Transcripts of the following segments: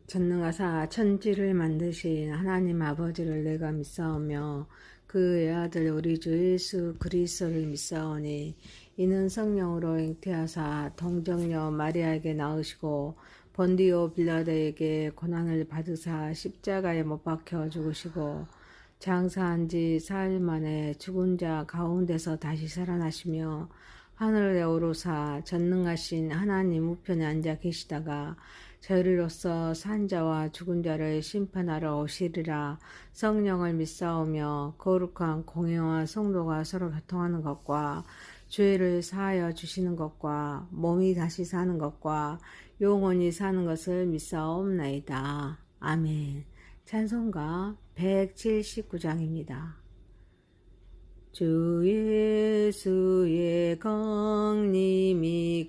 전능하사 천지를 만드신 하나님 아버지를 내가 믿사오며 그의 아들 우리 주 예수 그리스도를 믿사오니 이는 성령으로 잉태하사 동정녀 마리아에게 낳으시고 본디오 빌라도에게 고난을 받으사 십자가에 못 박혀 죽으시고 장사한 지 4일 만에 죽은 자 가운데서 다시 살아나시며 하늘에 오르사 전능하신 하나님 우편에 앉아 계시다가 저희로서 산자와 죽은 자를 심판하러 오시리라. 성령을 믿사오며 거룩한 공회와 성도가 서로 교통하는 것과 죄를 사하여 주시는 것과 몸이 다시 사는 것과 영원히 사는 것을 믿사옵나이다. 아멘. 찬송가 179장입니다. 주 예수의 강림이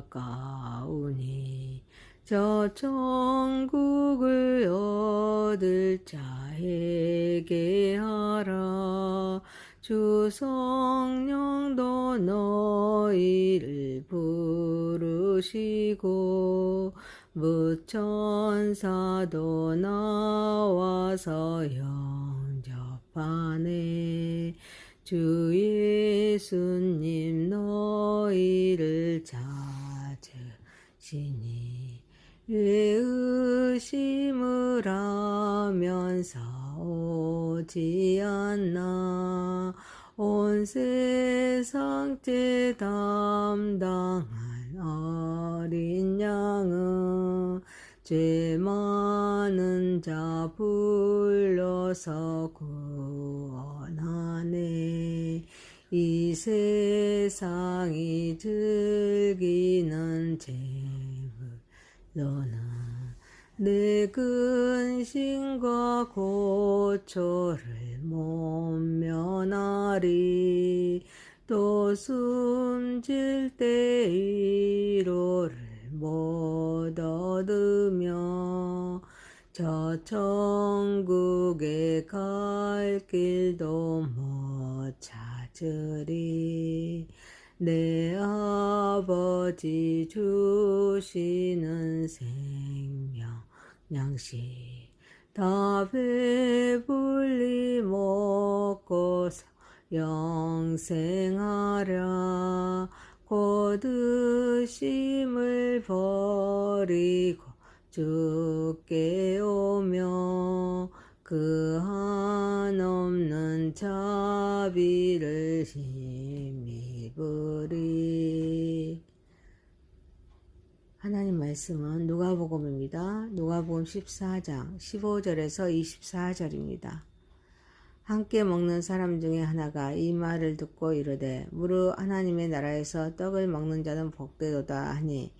가까우니 저 천국을 얻을 자에게 하라. 주 성령도 너희를 부르시고 무천사도 나와서 영접하네. 주 예수님 너희를 찾으시니 왜 의심을 하면서 오지 않나. 온 세상 죄 담당한 어린 양은 죄 많은 자 불러서 구원하네. 이 세상이 즐기는 재물로는 내 근심과 고초를 못 면하리. 또 숨질 때 위로를 못 얻으며 저 천국에 갈 길도 못 찾으리. 내 아버지 주시는 생명 양식 다 배불리 먹고서 영생하랴. 곧 의심을 버리고 주께 오며 그 한없는 자비를 힘입으리. 하나님 말씀은 누가복음입니다. 누가복음 14장 15절에서 24절입니다. 함께 먹는 사람 중에 하나가 이 말을 듣고 이르되 무릇 하나님의 나라에서 떡을 먹는 자는 복되도다 하니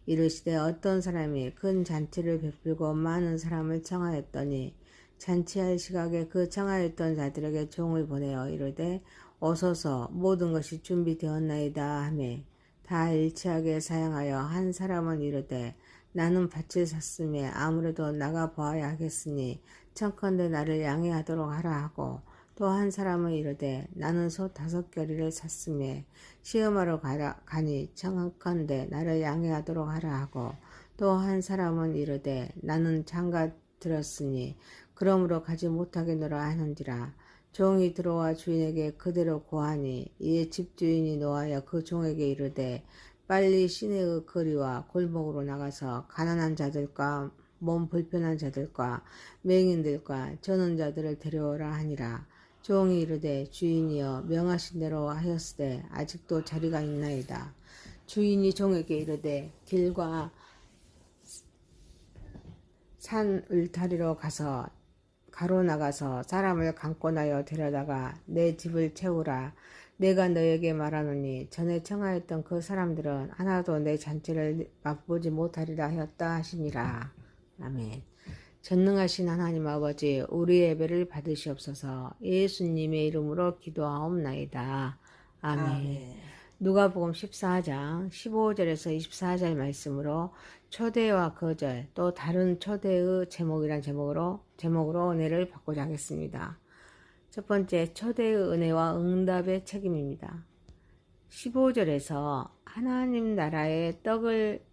이르시되 어떤 사람이 큰 잔치를 베풀고 많은 사람을 청하였더니 잔치할 시각에 그 청하였던 자들에게 종을 보내어 이르되 오소서 모든 것이 준비되었나이다 하매 다 일치하게 사양하여 한 사람은 이르되 나는 밭을 샀으며 아무래도 나가 보아야 하겠으니 청컨대 나를 양해하도록 하라 하고 또 한 사람은 이르되 나는 소 5겨리를 샀으며 시험하러 가니 청컨대 나를 양해하도록 하라 하고 또 한 사람은 이르되 나는 장가 들었으니 그러므로 가지 못하겠노라 하는지라. 종이 들어와 주인에게 그대로 고하니 이에 집주인이 노하여 그 종에게 이르되 빨리 시내의 거리와 골목으로 나가서 가난한 자들과 몸 불편한 자들과 맹인들과 저는 자들을 데려오라 하니라. 종이 이르되 주인이여 명하신 대로 하였으되 아직도 자리가 있나이다. 주인이 종에게 이르되 길과 산 울타리로 가서 가로나가서 사람을 강권하여 데려다가 내 집을 채우라. 내가 너에게 말하노니 전에 청하였던 그 사람들은 하나도 내 잔치를 맛보지 못하리라 하였다 하시니라. 아멘. 전능하신 하나님 아버지, 우리의 예배를 받으시옵소서. 예수님의 이름으로 기도하옵나이다. 아멘. 아멘. 누가복음 14장 15절에서 24절 말씀으로 초대와 거절, 또 다른 초대의 제목이란 제목으로 은혜를 받고자 하겠습니다. 첫 번째, 초대의 은혜와 응답의 책임입니다. 15절에서 하나님 나라의 떡을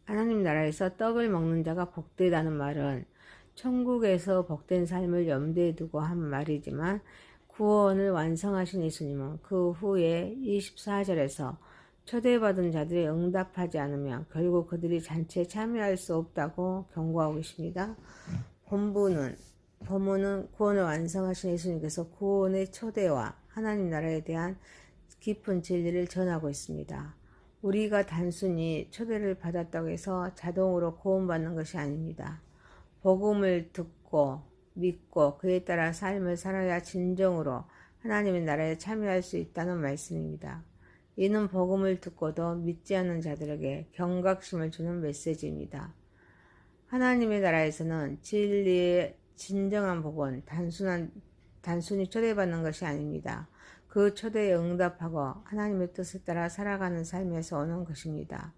하나님 나라에서 떡을 먹는 자가 복되다는 말은 천국에서 복된 삶을 염두에 두고 한 말이지만 구원을 완성하신 예수님은 그 후에 24절에서 초대받은 자들이 응답하지 않으면 결국 그들이 잔치에 참여할 수 없다고 경고하고 계십니다. 본문은 구원을 완성하신 예수님께서 구원의 초대와 하나님 나라에 대한 깊은 진리를 전하고 있습니다. 우리가 단순히 초대를 받았다고 해서 자동으로 구원받는 것이 아닙니다. 복음을 듣고 믿고 그에 따라 삶을 살아야 진정으로 하나님의 나라에 참여할 수 있다는 말씀입니다. 이는 복음을 듣고도 믿지 않는 자들에게 경각심을 주는 메시지입니다. 하나님의 나라에서는 진리의 진정한 복은 단순히 초대받는 것이 아닙니다. 그 초대에 응답하고 하나님의 뜻에 따라 살아가는 삶에서 오는 것입니다.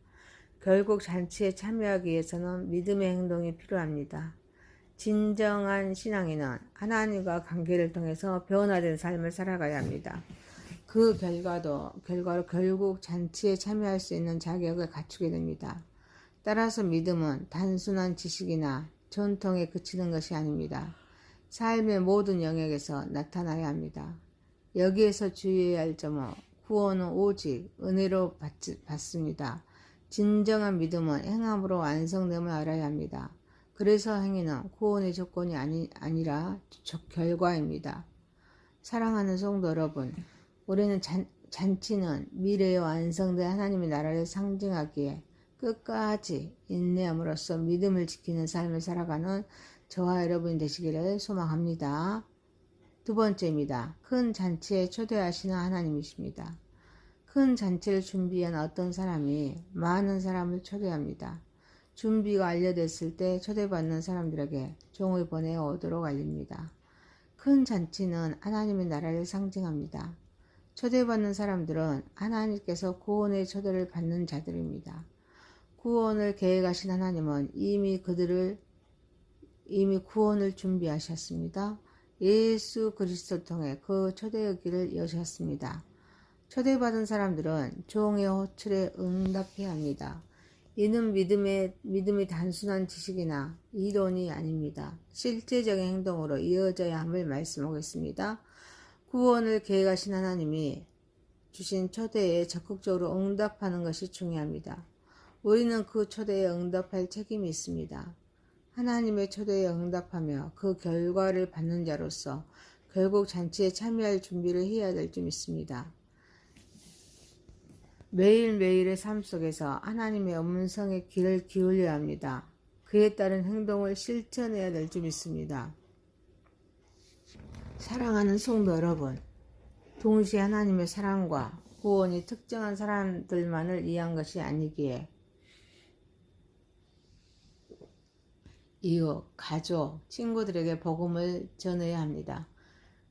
결국 잔치에 참여하기 위해서는 믿음의 행동이 필요합니다. 진정한 신앙인은 하나님과 관계를 통해서 변화된 삶을 살아가야 합니다. 그 결과로 결국 잔치에 참여할 수 있는 자격을 갖추게 됩니다. 따라서 믿음은 단순한 지식이나 전통에 그치는 것이 아닙니다. 삶의 모든 영역에서 나타나야 합니다. 여기에서 주의해야 할 점은 구원은 오직 은혜로 받습니다. 진정한 믿음은 행함으로 완성됨을 알아야 합니다. 그래서 행위는 구원의 조건이 아니라 결과입니다. 사랑하는 성도 여러분, 올해는 잔치는 미래에 완성된 하나님의 나라를 상징하기에 끝까지 인내함으로써 믿음을 지키는 삶을 살아가는 저와 여러분이 되시기를 소망합니다. 두 번째입니다. 큰 잔치에 초대하시는 하나님이십니다. 큰 잔치를 준비한 어떤 사람이 많은 사람을 초대합니다. 준비가 완료됐을 때 초대받는 사람들에게 종을 보내 오도록 알립니다. 큰 잔치는 하나님의 나라를 상징합니다. 초대받는 사람들은 하나님께서 구원의 초대를 받는 자들입니다. 구원을 계획하신 하나님은 이미 구원을 준비하셨습니다. 예수 그리스도를 통해 그 초대의 길을 여셨습니다. 초대받은 사람들은 종의 호출에 응답해야 합니다. 이는 믿음이 단순한 지식이나 이론이 아닙니다. 실제적인 행동으로 이어져야 함을 말씀하고 있습니다. 구원을 계획하신 하나님이 주신 초대에 적극적으로 응답하는 것이 중요합니다. 우리는 그 초대에 응답할 책임이 있습니다. 하나님의 초대에 응답하며 그 결과를 받는 자로서 결국 잔치에 참여할 준비를 해야 될 줄 믿습니다. 매일매일의 삶 속에서 하나님의 음성에 귀를 기울여야 합니다. 그에 따른 행동을 실천해야 될 줄 믿습니다. 사랑하는 성도 여러분, 동시에 하나님의 사랑과 구원이 특정한 사람들만을 위한 것이 아니기에 이웃, 가족, 친구들에게 복음을 전해야 합니다.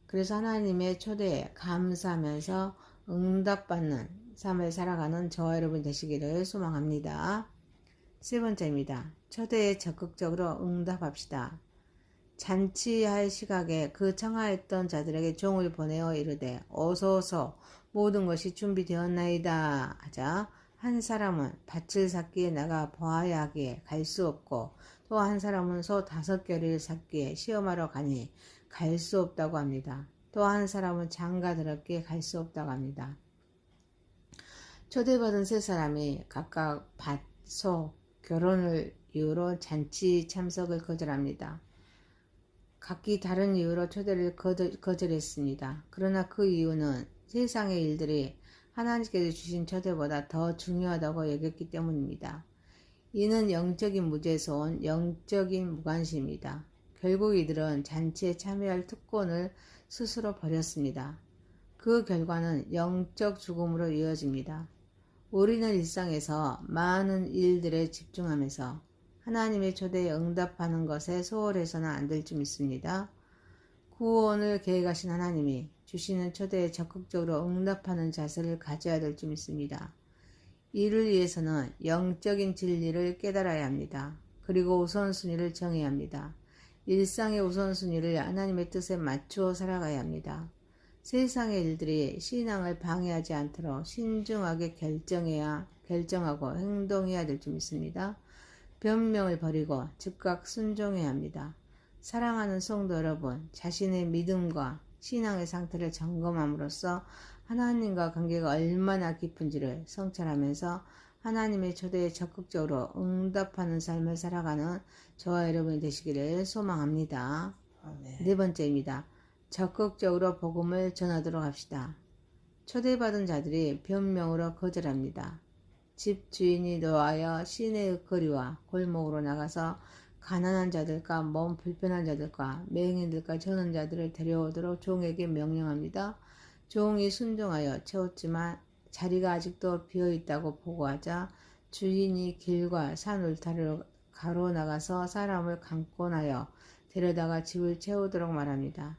그래서 하나님의 초대에 감사하면서 응답받는 삶을 살아가는 저와 여러분 되시기를 소망합니다. 세 번째입니다. 초대에 적극적으로 응답합시다. 잔치할 시각에 그 청하였던 자들에게 종을 보내어 이르되 어서서 모든 것이 준비되었나이다 하자 한 사람은 밭을 샀기에 나가 보아야 하기에 갈 수 없고 또 한 사람은 소 5겨레를 샀기에 시험하러 가니 갈 수 없다고 합니다. 또 한 사람은 장가 들었기에 갈 수 없다고 합니다. 초대받은 세 사람이 각각 밭, 소, 결혼을 이유로 잔치 참석을 거절합니다. 각기 다른 이유로 초대를 거절했습니다. 그러나 그 이유는 세상의 일들이 하나님께서 주신 초대보다 더 중요하다고 여겼기 때문입니다. 이는 영적인 무지에서 온 영적인 무관심입니다. 결국 이들은 잔치에 참여할 특권을 스스로 버렸습니다. 그 결과는 영적 죽음으로 이어집니다. 우리는 일상에서 많은 일들에 집중하면서 하나님의 초대에 응답하는 것에 소홀해서는 안 될 줄 믿습니다. 구원을 계획하신 하나님이 주시는 초대에 적극적으로 응답하는 자세를 가져야 될 줄 믿습니다. 이를 위해서는 영적인 진리를 깨달아야 합니다. 그리고 우선순위를 정해야 합니다. 일상의 우선순위를 하나님의 뜻에 맞추어 살아가야 합니다. 세상의 일들이 신앙을 방해하지 않도록 신중하게 결정하고 행동해야 될 줄 믿습니다. 변명을 버리고 즉각 순종해야 합니다. 사랑하는 성도 여러분, 자신의 믿음과 신앙의 상태를 점검함으로써 하나님과 관계가 얼마나 깊은지를 성찰하면서 하나님의 초대에 적극적으로 응답하는 삶을 살아가는 저와 여러분이 되시기를 소망합니다. 네 번째입니다. 적극적으로 복음을 전하도록 합시다. 초대받은 자들이 변명으로 거절합니다. 집 주인이 노하여 시내의 거리와 골목으로 나가서 가난한 자들과 몸 불편한 자들과 맹인들과 저는 자들을 데려오도록 종에게 명령합니다. 종이 순종하여 채웠지만 자리가 아직도 비어있다고 보고하자 주인이 길과 산 울타리로 가로나가서 사람을 강권하여 데려다가 집을 채우도록 말합니다.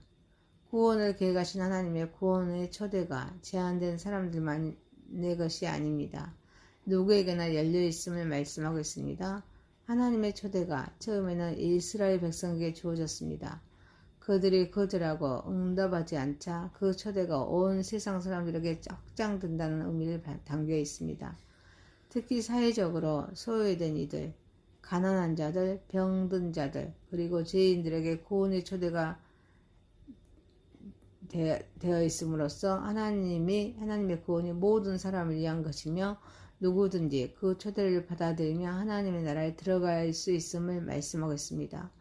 구원을 계획하신 하나님의 구원의 초대가 제한된 사람들만의 것이 아닙니다. 누구에게나 열려있음을 말씀하고 있습니다. 하나님의 초대가 처음에는 이스라엘 백성에게 주어졌습니다. 그들이 거절하고 응답하지 않자 그 초대가 온 세상 사람들에게 확장된다는 의미를 담겨 있습니다. 특히 사회적으로 소외된 이들, 가난한 자들, 병든 자들, 그리고 죄인들에게 구원의 초대가 되어 있음으로써 하나님의 구원이 모든 사람을 위한 것이며 누구든지 그 초대를 받아들이며 하나님의 나라에 들어갈 수 있음을 말씀하고 있습니다.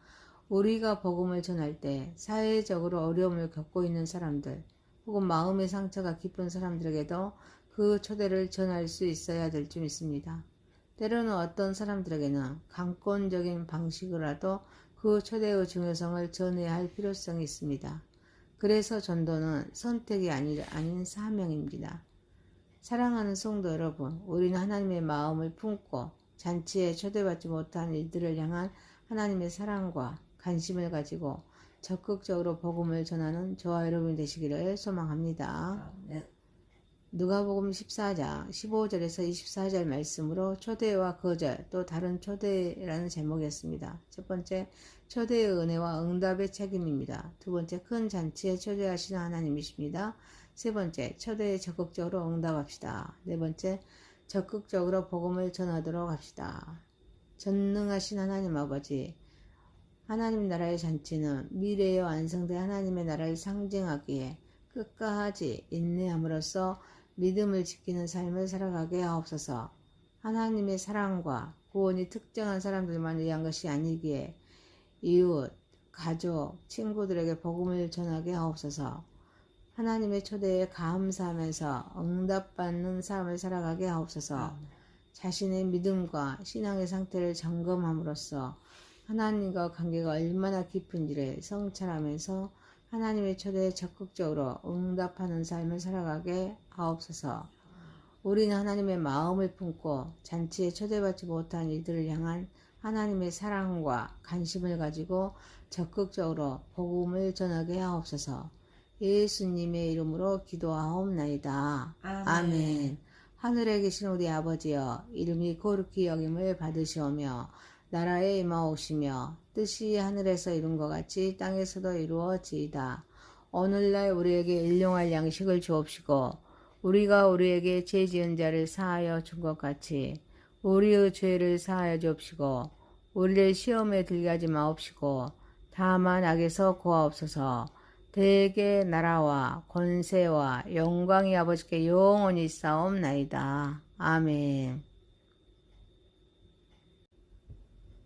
우리가 복음을 전할 때 사회적으로 어려움을 겪고 있는 사람들 혹은 마음의 상처가 깊은 사람들에게도 그 초대를 전할 수 있어야 될 줄 믿습니다. 때로는 어떤 사람들에게는 강권적인 방식으로라도 그 초대의 중요성을 전해야 할 필요성이 있습니다. 그래서 전도는 선택이 아닌 사명입니다. 사랑하는 성도 여러분, 우리는 하나님의 마음을 품고 잔치에 초대받지 못한 이들을 향한 하나님의 사랑과 관심을 가지고 적극적으로 복음을 전하는 저와 여러분이 되시기를 소망합니다. 누가복음 14장 15절에서 24절 말씀으로 초대와 거절 또 다른 초대라는 제목이었습니다. 첫 번째, 초대의 은혜와 응답의 책임입니다. 두 번째, 큰 잔치에 초대하시는 하나님이십니다. 세 번째, 초대에 적극적으로 응답합시다. 네 번째, 적극적으로 복음을 전하도록 합시다. 전능하신 하나님 아버지, 하나님 나라의 잔치는 미래에 완성된 하나님의 나라를 상징하기에 끝까지 인내함으로써 믿음을 지키는 삶을 살아가게 하옵소서. 하나님의 사랑과 구원이 특정한 사람들만 위한 것이 아니기에 이웃, 가족, 친구들에게 복음을 전하게 하옵소서. 하나님의 초대에 감사하면서 응답받는 삶을 살아가게 하옵소서. 자신의 믿음과 신앙의 상태를 점검함으로써 하나님과 관계가 얼마나 깊은지를 성찰하면서 하나님의 초대에 적극적으로 응답하는 삶을 살아가게 하옵소서. 우리는 하나님의 마음을 품고 잔치에 초대받지 못한 이들을 향한 하나님의 사랑과 관심을 가지고 적극적으로 복음을 전하게 하옵소서. 예수님의 이름으로 기도하옵나이다. 아멘. 하늘에 계신 우리 아버지여, 이름이 거룩히 여김을 받으시오며 나라에 임하오시며 뜻이 하늘에서 이룬 것 같이 땅에서도 이루어지이다. 오늘날 우리에게 일용할 양식을 주옵시고 우리가 우리에게 죄 지은 자를 사하여 준 것 같이 우리의 죄를 사하여 주옵시고 우리를 시험에 들게 하지 마옵시고 다만 악에서 구하옵소서. 대개 나라와 권세와 영광이 아버지께 영원히 있사옵나이다. 아멘.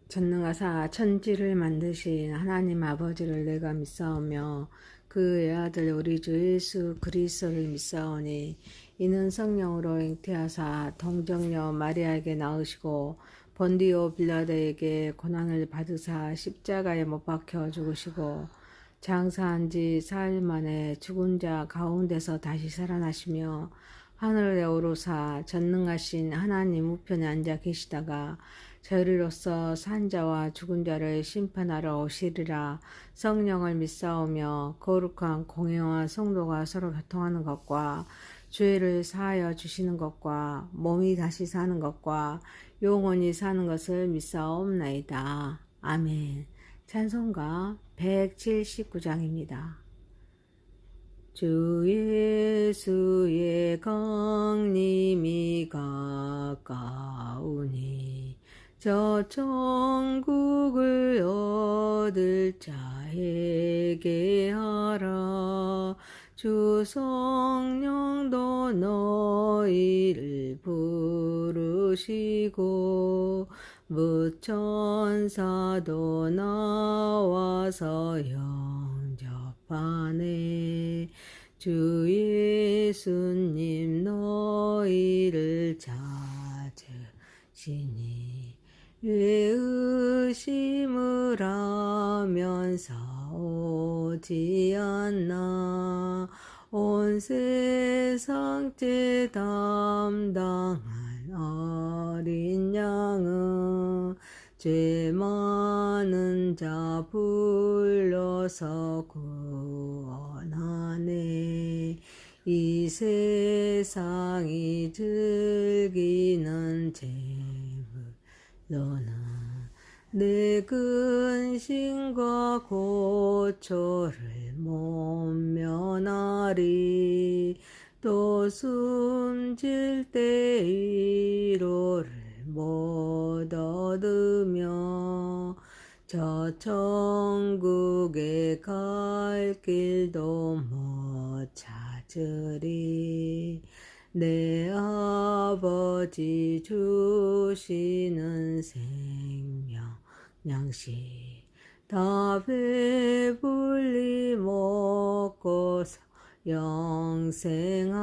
전능하사 천지를 만드신 하나님 아버지를 내가 믿사오며 그의 아들 우리 주 예수 그리스도를 믿사오니 이는 성령으로 잉태하사 동정녀 마리아에게 낳으시고 본디오 빌라도에게 고난을 받으사 십자가에 못 박혀 죽으시고 장사한 지 4일 만에 죽은 자 가운데서 다시 살아나시며 하늘에 오르사 전능하신 하나님 우편에 앉아 계시다가 저희로서 산자와 죽은 자를 심판하러 오시리라. 성령을 믿사오며 거룩한 공회와 성도가 서로 교통하는 것과 죄를 사하여 주시는 것과 몸이 다시 사는 것과 영원히 사는 것을 믿사옵나이다. 아멘. 찬송가 179장입니다. 주 예수의 강림이 가까우니 저 천국을 얻을 자에게 하라. 주 성령도 너희를 부르시고 무천사도 나와서 영접하네. 주 예수님 너희를 찾으시니 왜 의심을 하면서 오지 않나. 온 세상 죄 담당한 어린 양은 죄 많은 자 불러서 구원하네. 이 세상이 즐기는 재물로는 내 근심과 고초를 못 면하리. 또 숨질 때 위로를 못 얻으며 저 천국에 갈 길도 못 찾으리. 내 아버지 주시는 생명 양식 다 배불리 먹고서 영생하랴.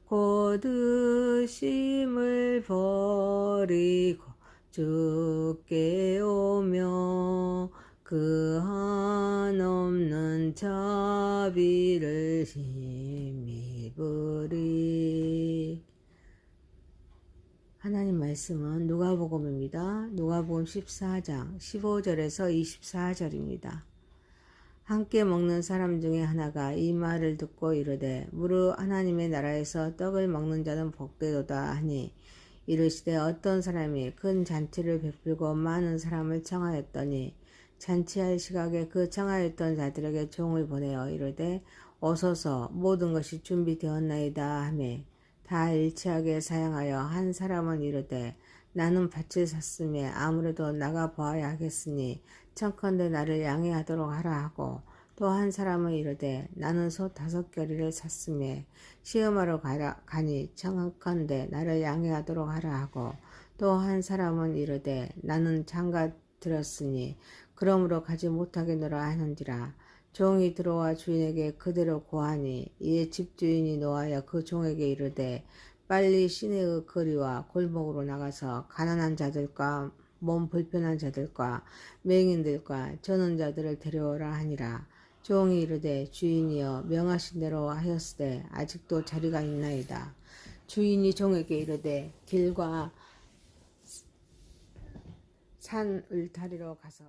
곧 의심을 버리고 주께 오며 그 한없는 자비를 힘입으리. 하나님 말씀은 누가복음입니다. 누가복음 14장 15절에서 24절입니다. 함께 먹는 사람 중에 하나가 이 말을 듣고 이르되 무릇 하나님의 나라에서 떡을 먹는 자는 복되도다 하니 이르시되 어떤 사람이 큰 잔치를 베풀고 많은 사람을 청하였더니 잔치할 시각에 그 청하였던 자들에게 종을 보내어 이르되 오소서 모든 것이 준비되었나이다 하매 다 일치하게 사양하여 한 사람은 이르되 나는 밭을 샀으며 아무래도 나가 보아야 하겠으니 청컨대 나를 양해하도록 하라 하고 또 한 사람은 이르되 나는 소 5겨리를 샀으며 시험하러 가니 청컨대 나를 양해하도록 하라 하고 또 한 사람은 이르되 나는 장가 들었으니 그러므로 가지 못하겠노라 하는지라. 종이 들어와 주인에게 그대로 고하니 이에 집주인이 노하여 그 종에게 이르되 빨리 시내의 거리와 골목으로 나가서 가난한 자들과 몸 불편한 자들과 맹인들과 저는 자들을 데려오라 하니라. 종이 이르되 주인이여 명하신 대로 하였으되 아직도 자리가 있나이다. 주인이 종에게 이르되 길과 산 울타리로 가서